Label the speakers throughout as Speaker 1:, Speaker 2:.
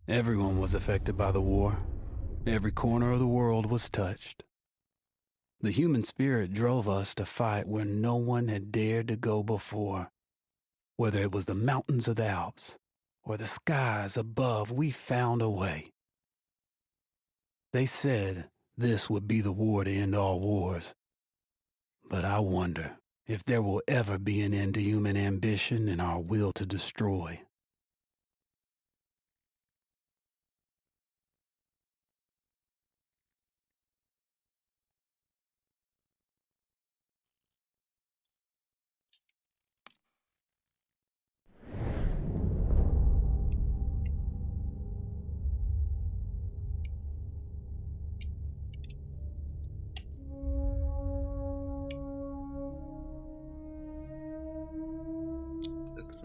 Speaker 1: Everyone was affected by the war. Every corner of the world was touched. The human spirit drove us to fight where no one had dared to go before. Whether it was the mountains of the Alps or the skies above, we found a way. They said this would be the war to end all wars. But I wonder if there will ever be an end to human ambition and our will to destroy.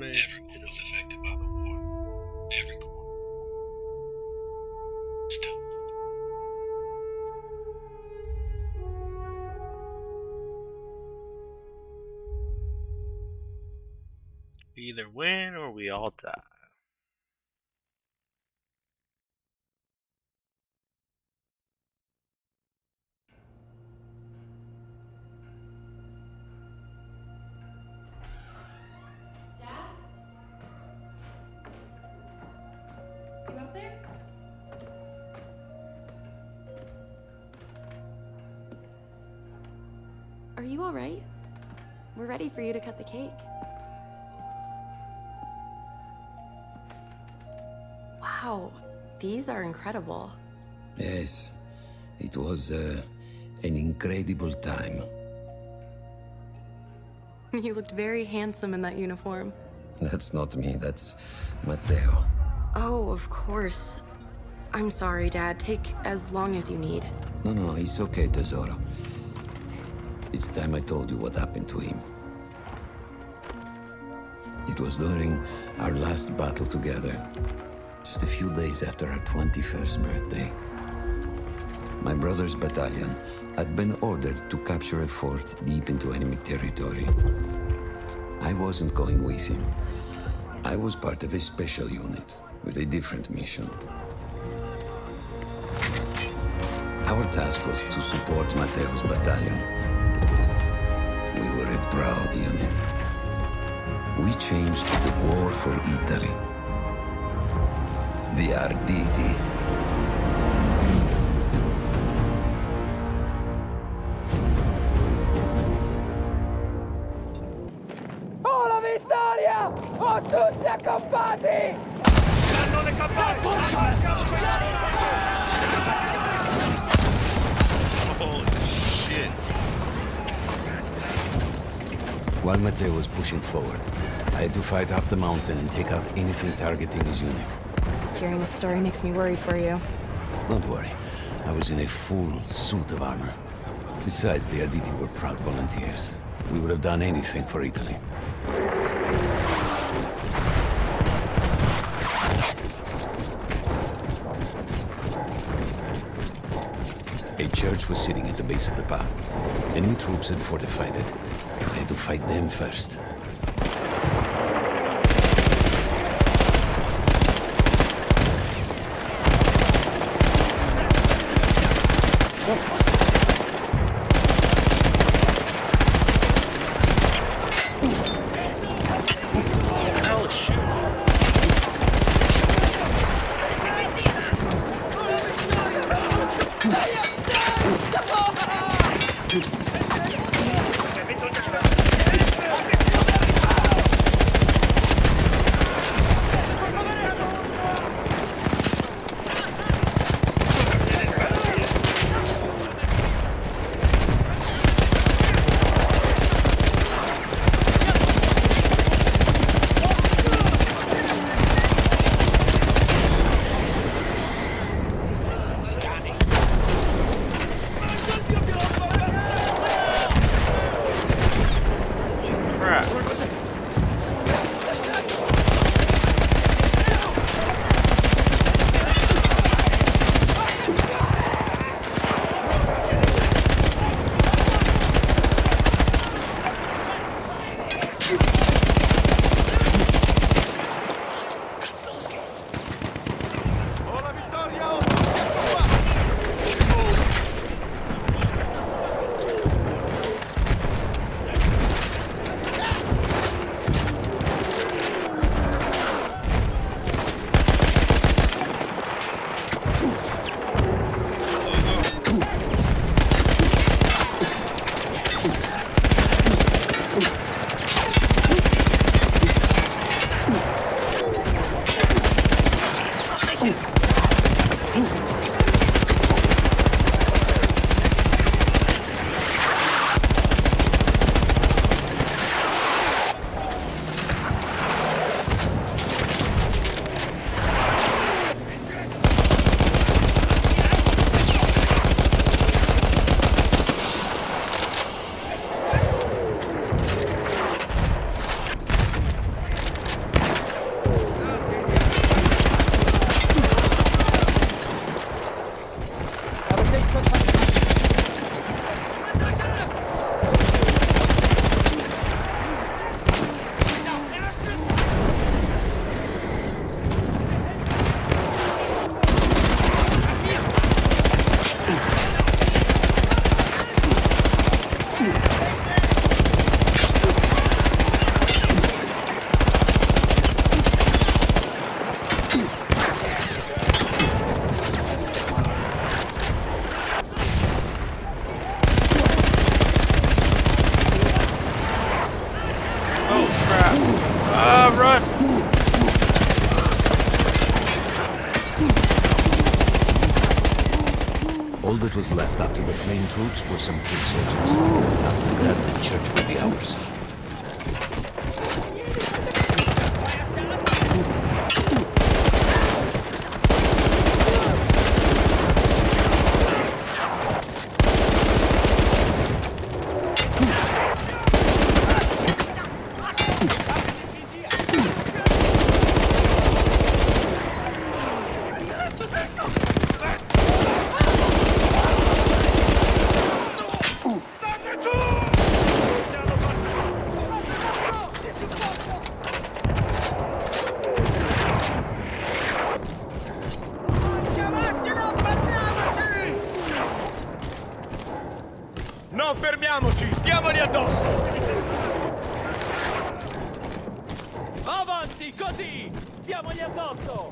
Speaker 1: Everyone was affected by the war. Every corner. Still.
Speaker 2: We either win or we all die.
Speaker 3: Dad? You up there? Are you all right? We're ready for you to cut the cake. Wow, these are incredible.
Speaker 4: Yes, it was an incredible time.
Speaker 3: You looked very handsome in that uniform.
Speaker 4: That's not me, that's Matteo.
Speaker 3: Oh, of course. I'm sorry, Dad. Take as long as you need.
Speaker 4: No, it's okay, Tesoro. It's time I told you what happened to him. It was during our last battle together, just a few days after our 21st birthday. My brother's battalion had been ordered to capture a fort deep into enemy territory. I wasn't going with him. I was part of a special unit with a different mission. Our task was to support Matteo's battalion. We were a proud unit. We changed the war for Italy. The Arditi.
Speaker 5: Oh, la vittoria! Oh, tutti accampati!
Speaker 2: Cannone campane! Holy shit.
Speaker 4: While Matteo was pushing forward, I had to fight up the mountain and take out anything targeting his unit.
Speaker 3: Just hearing this story makes me worry for you.
Speaker 4: Don't worry, I was in a full suit of armor. Besides, the Arditi were proud volunteers. We would have done anything for Italy. A church was sitting at the base of the path. Enemy troops had fortified it. I had to fight them first.
Speaker 2: Hell shit. Oh crap! Ah, run!
Speaker 4: All that was left after the flame troops were some foot soldiers. After that, the church would be ours.
Speaker 5: Non fermiamoci, stiamoli addosso! Avanti, così! Stiamogli addosso!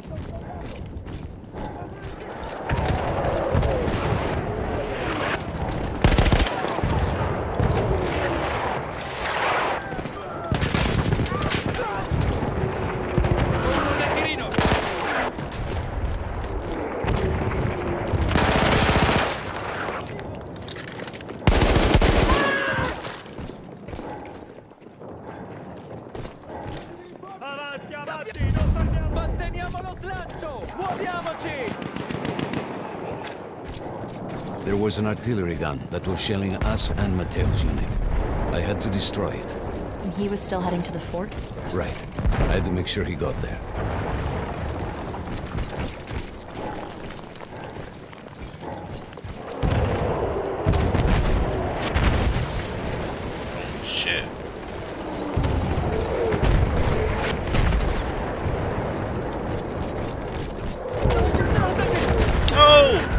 Speaker 5: Manteniamo lo slancio! Muoviamoci!
Speaker 4: There was an artillery gun that was shelling us and Matteo's unit. I had to destroy it.
Speaker 6: And he was still heading to the fort?
Speaker 4: Right. I had to make sure he got there.
Speaker 2: Shit. Oh!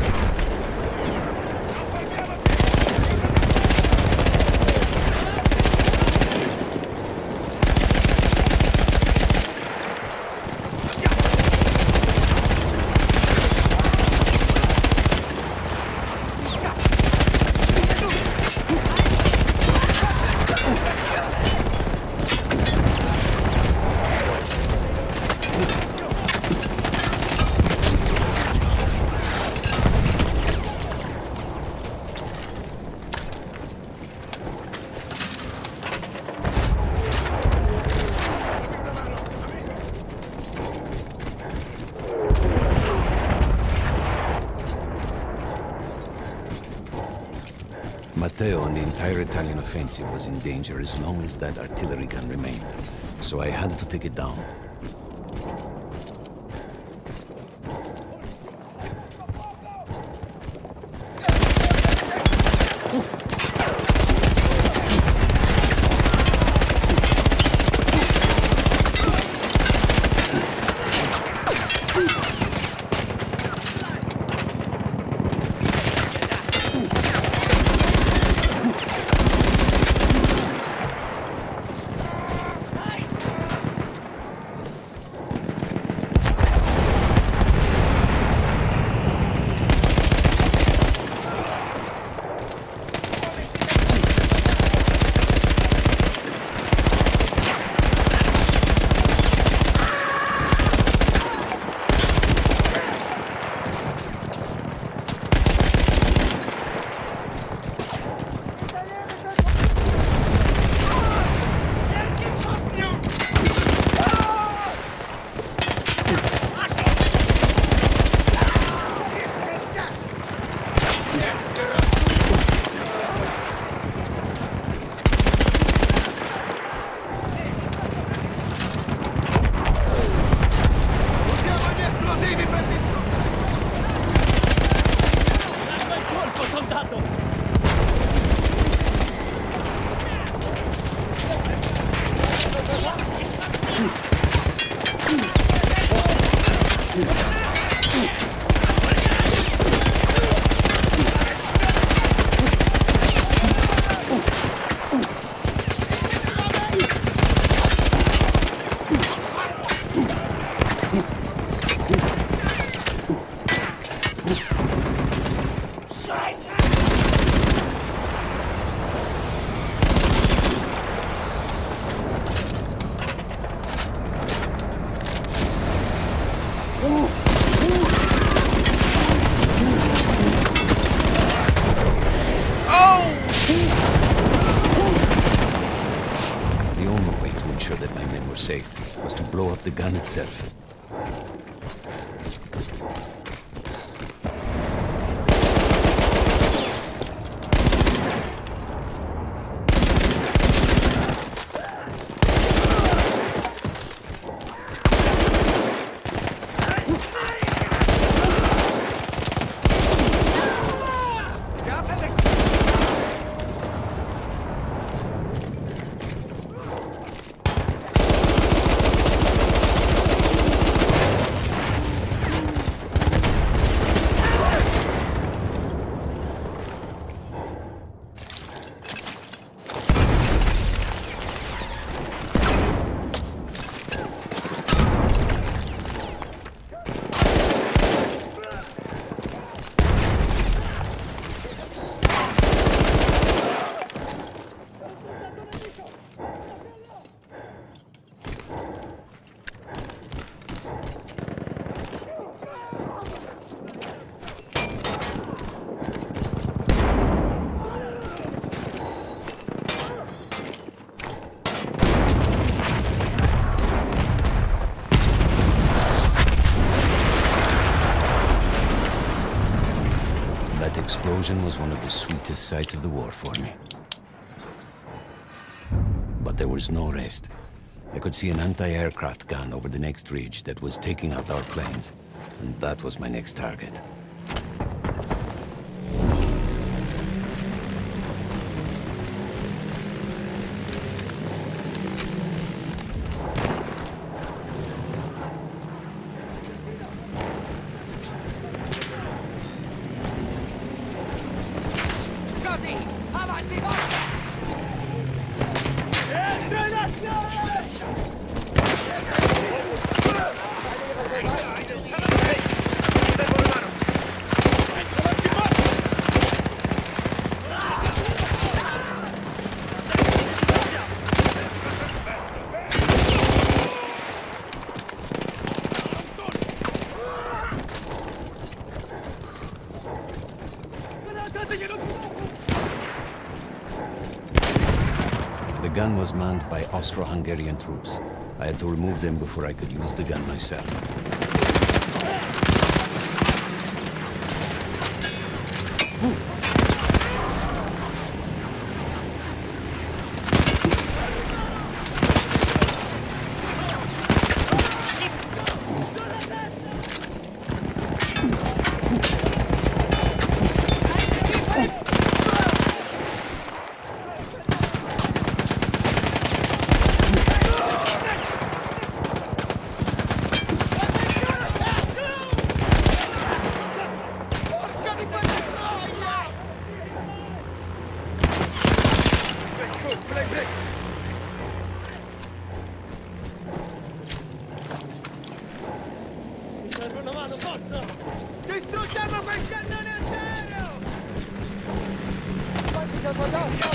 Speaker 4: Matteo and the entire Italian offensive was in danger as long as that artillery gun remained. So I had to take it down.
Speaker 5: soldato!
Speaker 4: The only way to ensure that my men were safe was to blow up the gun itself. That explosion was one of the sweetest sights of the war for me. But there was no rest. I could see an anti-aircraft gun over the next ridge that was taking out our planes, and that was my next target.
Speaker 5: Così! Avanti, forza! Entro in azione!
Speaker 4: The gun was manned by Austro-Hungarian troops. I had to remove them before I could use the gun myself.
Speaker 5: Mi serve una mano, forza! Distruggiamo quel cannone a terra! Quanti soldati!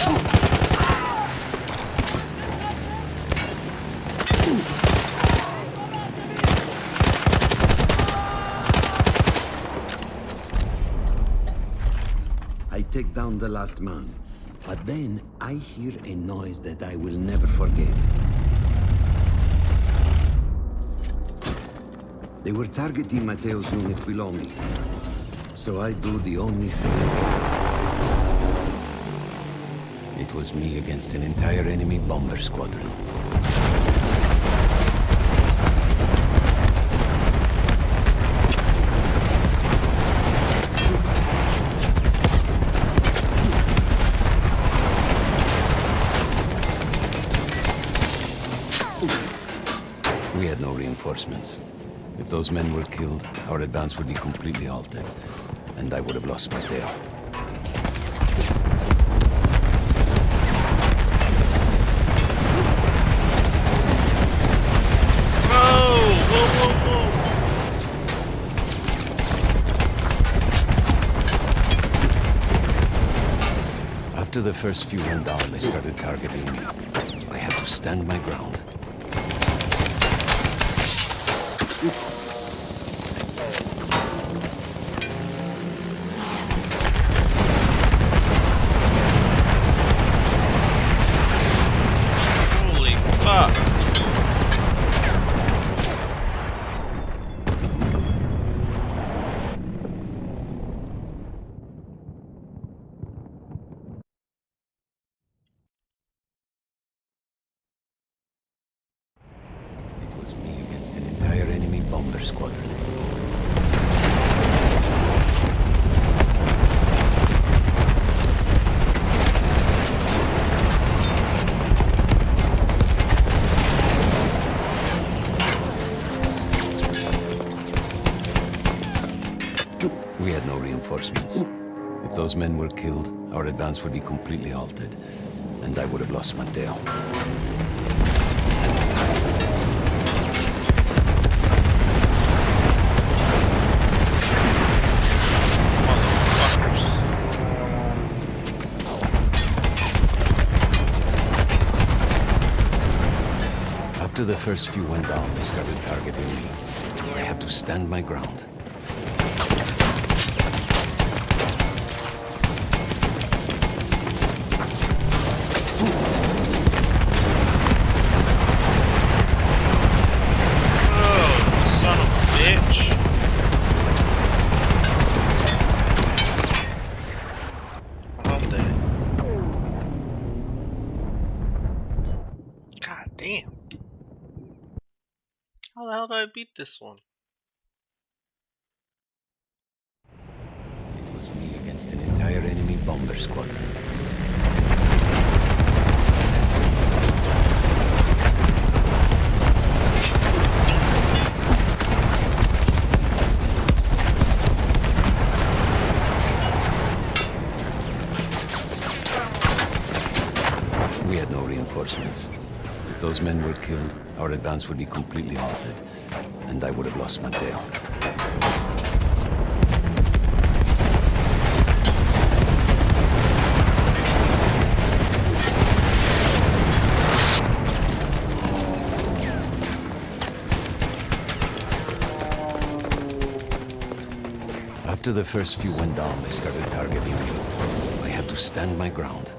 Speaker 4: I take down the last man, but then I hear a noise that I will never forget. They were targeting Matteo's unit below me, so I do the only thing I can. It was me against an entire enemy bomber squadron. reinforcements. If those men were killed, our advance would be completely halted, and I would have lost Mateo.
Speaker 2: Whoa!
Speaker 4: After the first few went down, they started targeting me. I had to stand my ground.
Speaker 2: Holy fuck!
Speaker 4: It was me against an entire enemy bomber squadron. We had no reinforcements. If those men were killed, our advance would be completely halted, and I would have lost Mateo. After the first few went down, they started targeting me. I had to stand my ground.
Speaker 2: Oh, son of a bitch! I'm dead. God damn! How the hell did I beat this one?
Speaker 4: It was me against an entire enemy bomber squadron. We had no reinforcements. If those men were killed, our advance would be completely halted, and I would have lost Mateo. After the first few went down, they started targeting me. I had to stand my ground.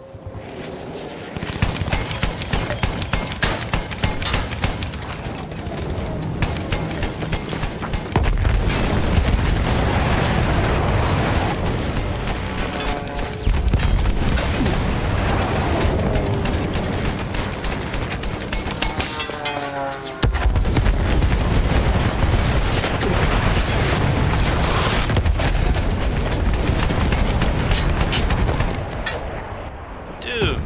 Speaker 2: Dude! I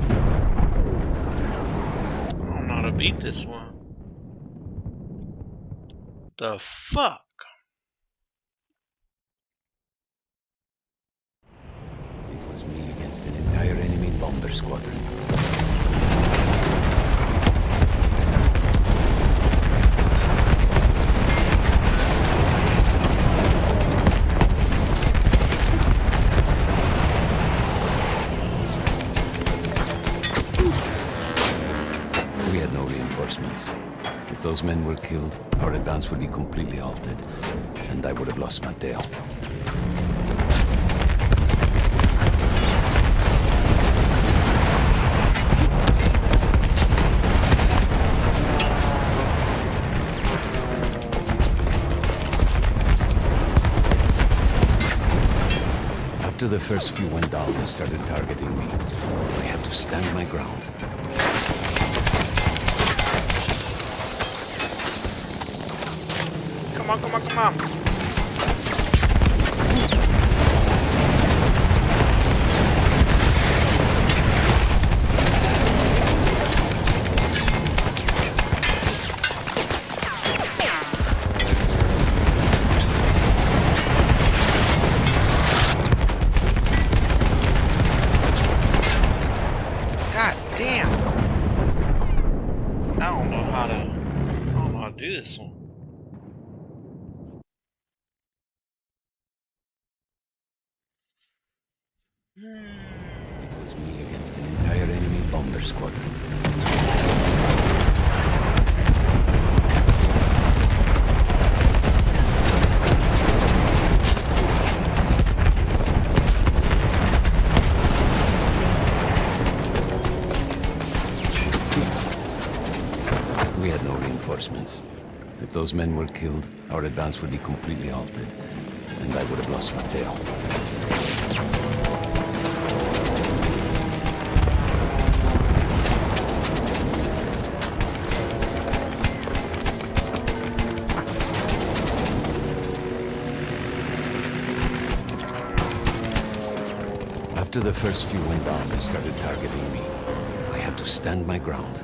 Speaker 2: don't know how to beat this one. The fuck?
Speaker 4: It was me against an entire enemy bomber squadron. We had no reinforcements. If those men were killed, our advance would be completely halted, and I would have lost Mateo. After the first few went down, they started targeting me. I had to stand my ground.
Speaker 2: Come on, come on, come on. this one.
Speaker 4: It was me against an entire enemy bomber squadron. We had no reinforcements. If those men were killed, our advance would be completely halted, and I would have lost Matteo. After the first few went down, they started targeting me. I had to stand my ground.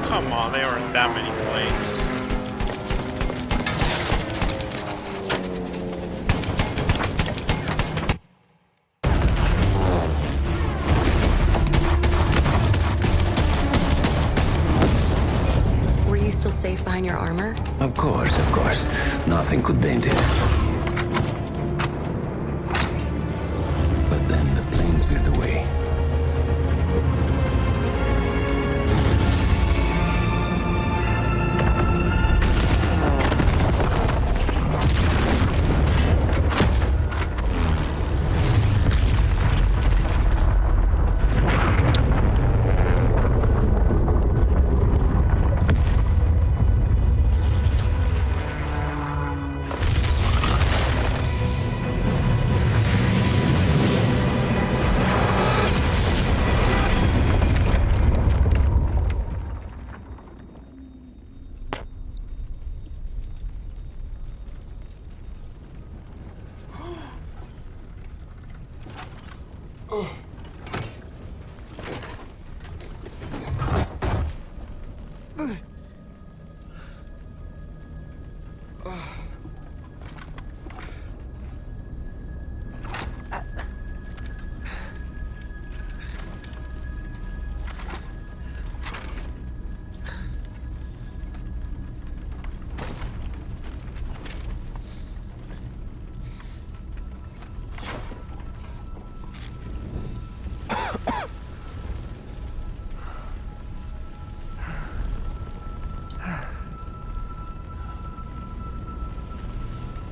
Speaker 2: Come on, there aren't that many planes.
Speaker 3: Were you still safe behind your armor?
Speaker 4: Of course, of course. Nothing could dent it. But then the planes veered away.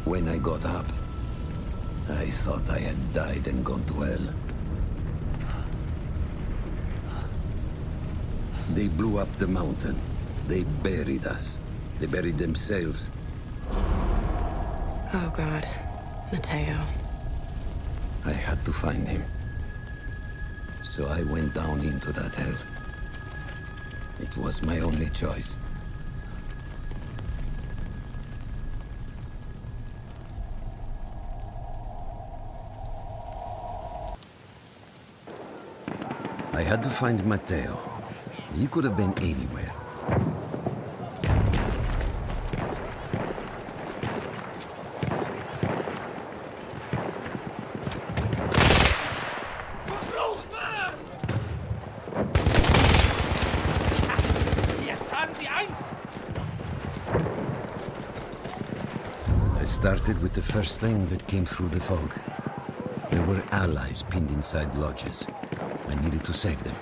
Speaker 4: When I got up, I thought I had died and gone to hell. They blew up the mountain. They buried us. They buried themselves.
Speaker 3: Oh, God. Matteo.
Speaker 4: I had to find him. So I went down into that hell. It was my only choice. I had to find Matteo. He could have been anywhere.
Speaker 5: Jetzt haben Sie eins!
Speaker 4: I started with the first thing that came through the fog. There were allies pinned inside lodges. I needed to save them.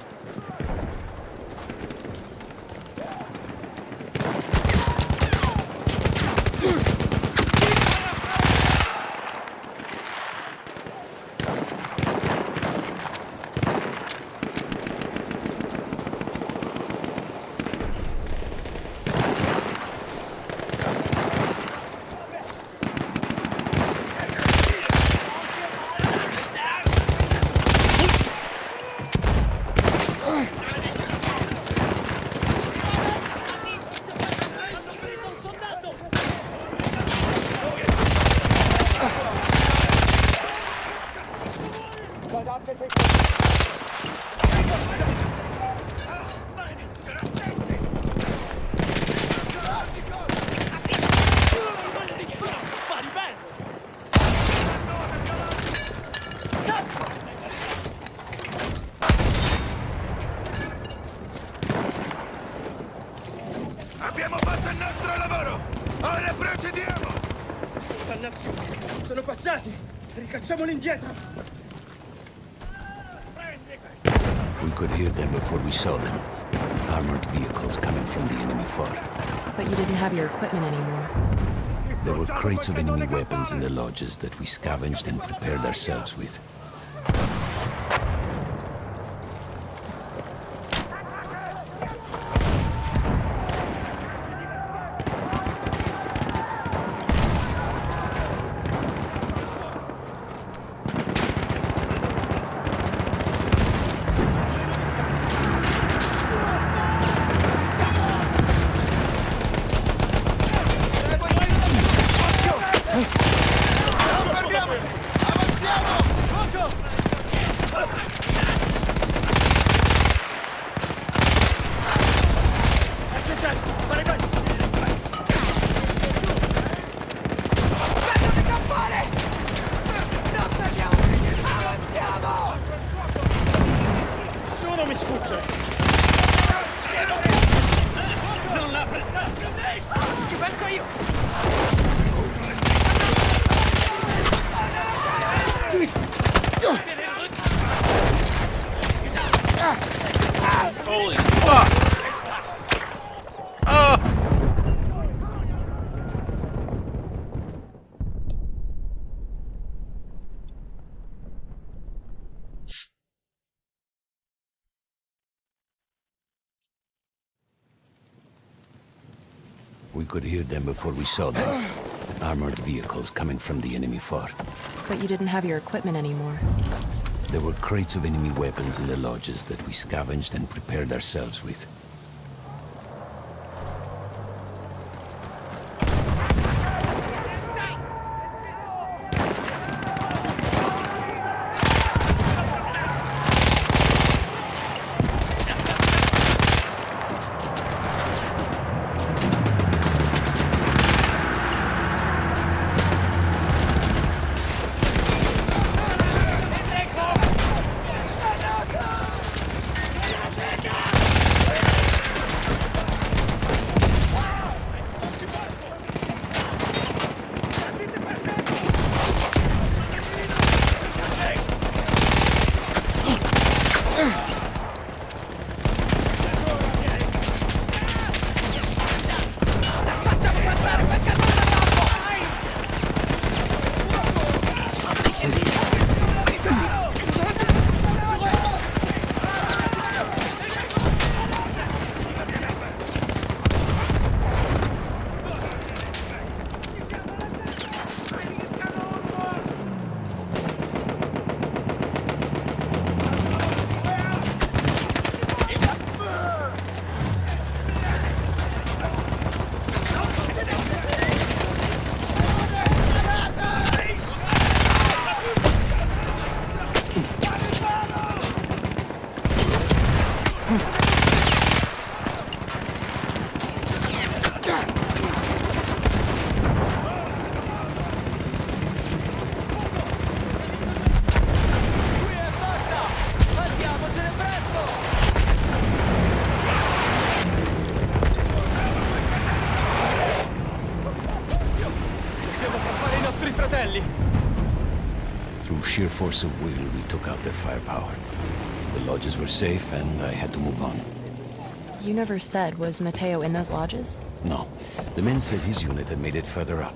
Speaker 5: Abbiamo fatto il nostro lavoro! Ora procediamo! Dannazione! Sono passati! Ricacciamoli indietro!
Speaker 4: We could hear them before we saw them. Armored vehicles coming from the enemy fort.
Speaker 6: But you didn't have your equipment anymore.
Speaker 4: There were crates of enemy weapons in the lodges that we scavenged and prepared ourselves with.
Speaker 5: Fermiamoci! Avanziamo! Nessuno mi sfugge! Non la prendete! Ci penso io!
Speaker 2: Holy fuck! Oh!
Speaker 4: We could hear them before we saw them. Armored vehicles coming from the enemy fort.
Speaker 6: But you didn't have your equipment anymore.
Speaker 4: There were crates of enemy weapons in the lodges that we scavenged and prepared ourselves with. Through sheer force of will, we took out their firepower. The lodges were safe, and I had to move on.
Speaker 6: You never said, was Mateo in those lodges?
Speaker 4: No. The men said his unit had made it further up.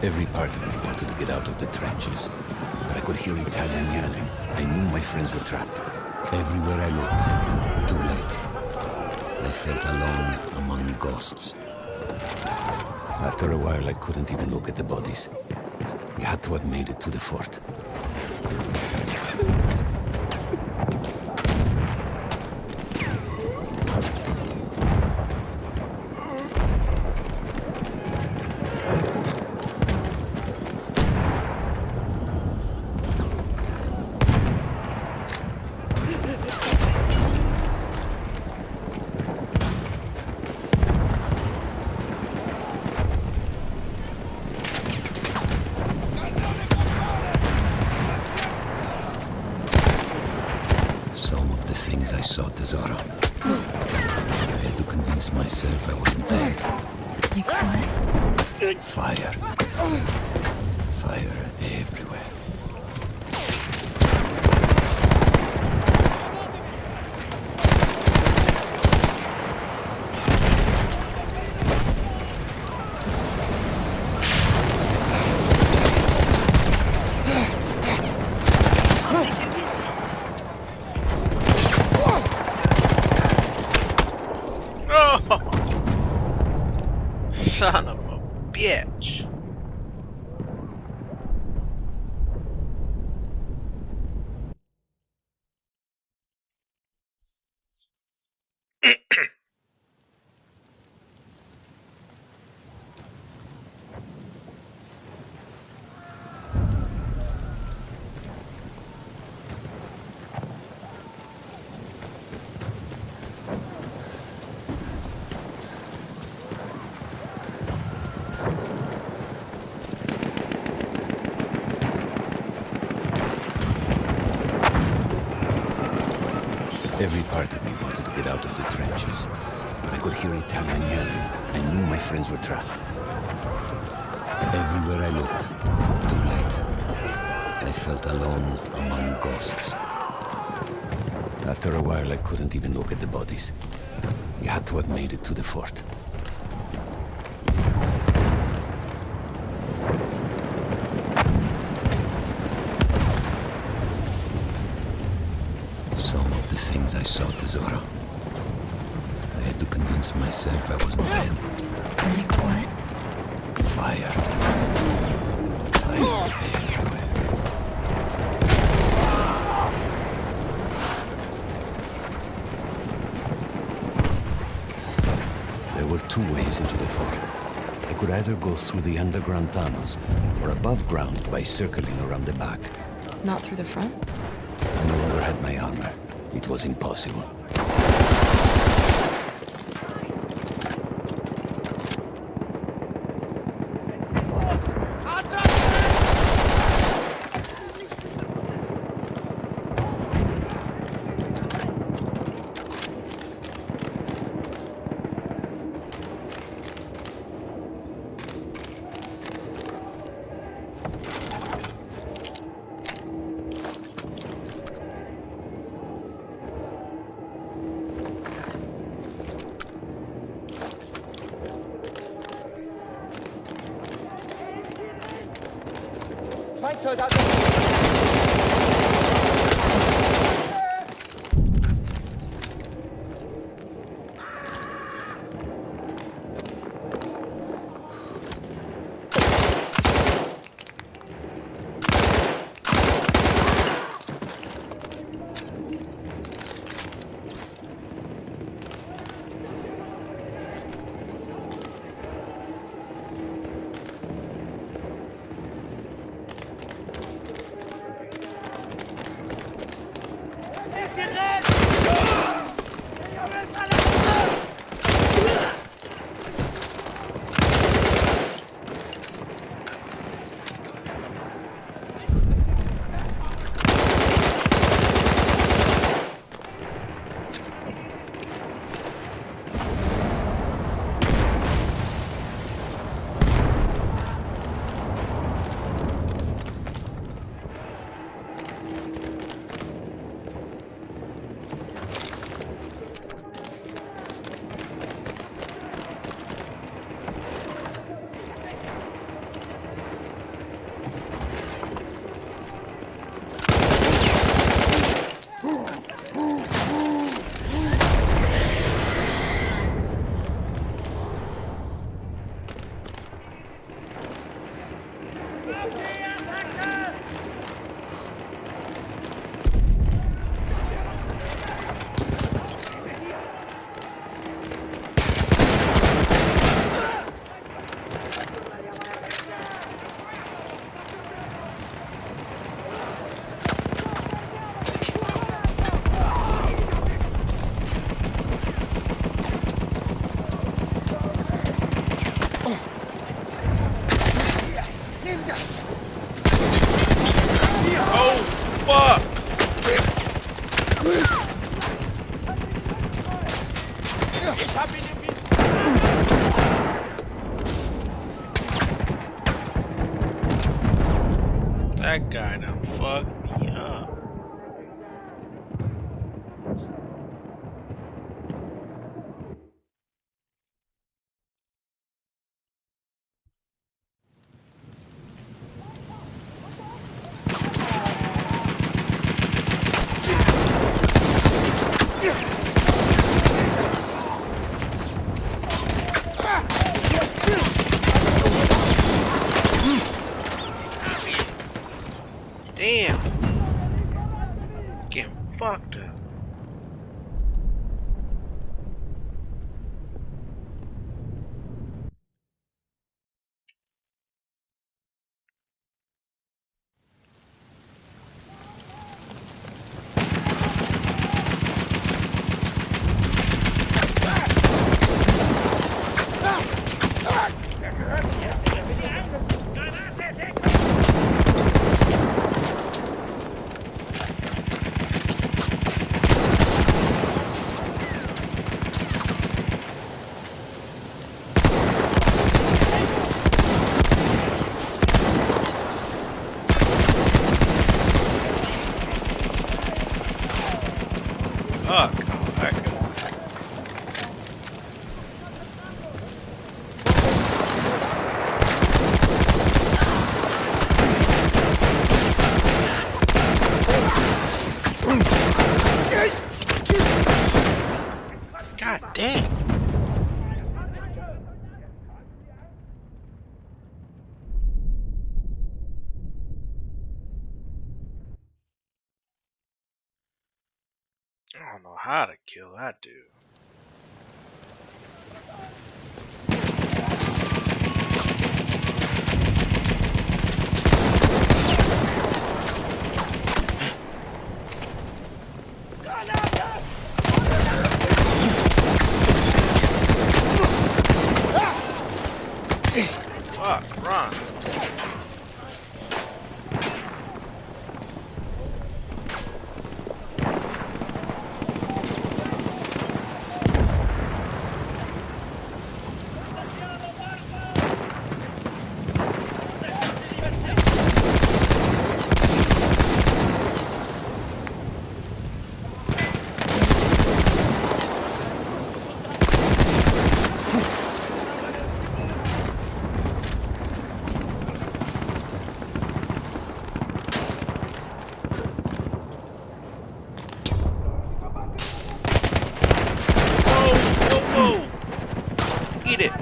Speaker 4: Every part of me wanted to get out of the trenches, but I could hear Italian yelling. I knew my friends were trapped. Everywhere I looked, too late. I felt alone among ghosts. After a while, I couldn't even look at the bodies. We had to have made it to the fort. Some of the things I saw, Tesoro. I had to convince myself I wasn't there.
Speaker 6: Like what?
Speaker 4: Fire. Fire everywhere.
Speaker 2: Oh! Son of a bitch.
Speaker 4: Every part of me wanted to get out of the trenches, but I could hear Italian yelling. I knew my friends were trapped. Everywhere I looked, too late. I felt alone among ghosts. After a while, I couldn't even look at the bodies. We had to have made it to the fort. Some of the things I saw, Tesoro. I had to convince myself I wasn't dead.
Speaker 6: Like what?
Speaker 4: Fire. Fire everywhere. There were two ways into the fort. I could either go through the underground tunnels or above ground by circling around the back.
Speaker 6: Not through the front?
Speaker 4: I no longer had my armor. It was impossible.
Speaker 2: Fuck. Oh, that guy. God damn. I don't know how to kill that dude. Fuck, run. Whoa. Eat it.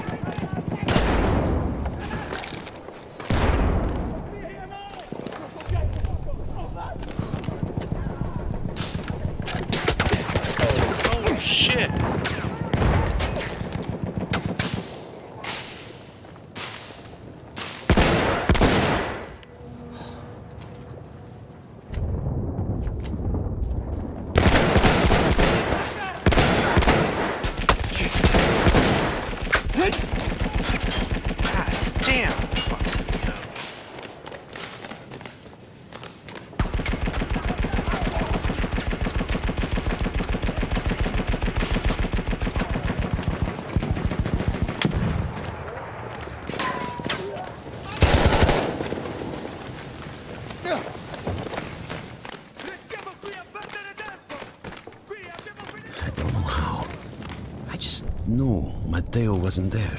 Speaker 2: Oh shit. God damn. Fucking hell.
Speaker 4: I don't know how. I just knew Matteo wasn't there.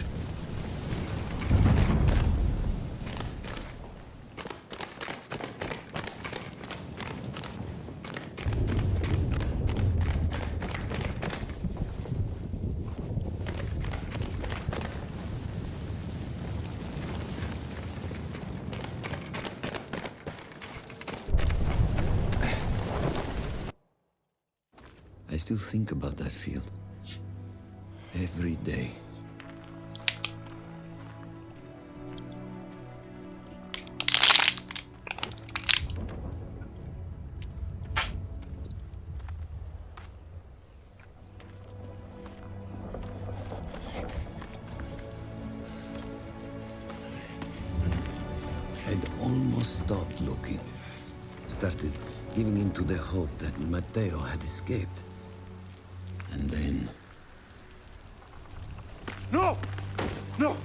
Speaker 4: I still think about that field. Every day. I'd almost stopped looking. Started giving in to the hope that Matteo had escaped. And then...
Speaker 5: No! No!